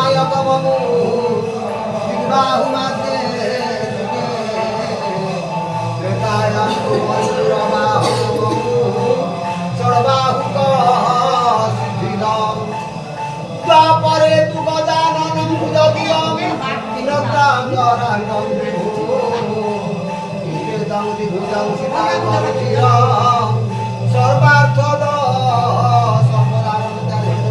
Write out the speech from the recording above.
नायक ममो दिग्बाहु मध्ये त्रेतायान्तु मयूरबाहु ममो षड्बाहुक सिद्धिदम् द्वापरे तु गजाननं भुजगियं तिरत्राङ्गराङ्गं विभो इदं विभुजं सीतामर्चिरं सर्वार्थद सर्वदानन्दानि